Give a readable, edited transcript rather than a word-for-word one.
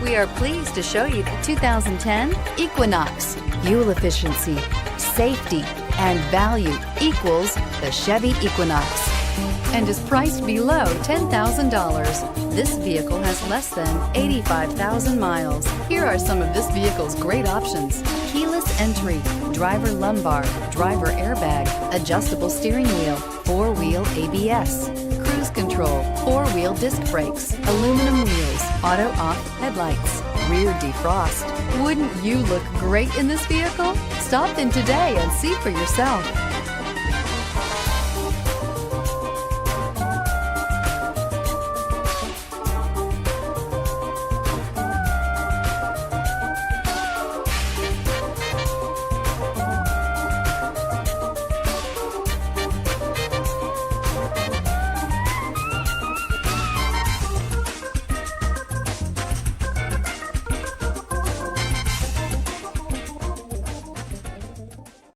We are pleased to show you the 2010 Equinox. Fuel efficiency, safety, and value equals the Chevy Equinox and is priced below $10,000. This vehicle has less than 85,000 miles. Here are some of this vehicle's great options: keyless entry, driver lumbar, driver airbag, adjustable steering wheel, four-wheel ABS, cruise control, four-wheel disc brakes, aluminum wheels, auto-off headlights, rear defrost. Wouldn't you look great in this vehicle? Stop in today and see for yourself.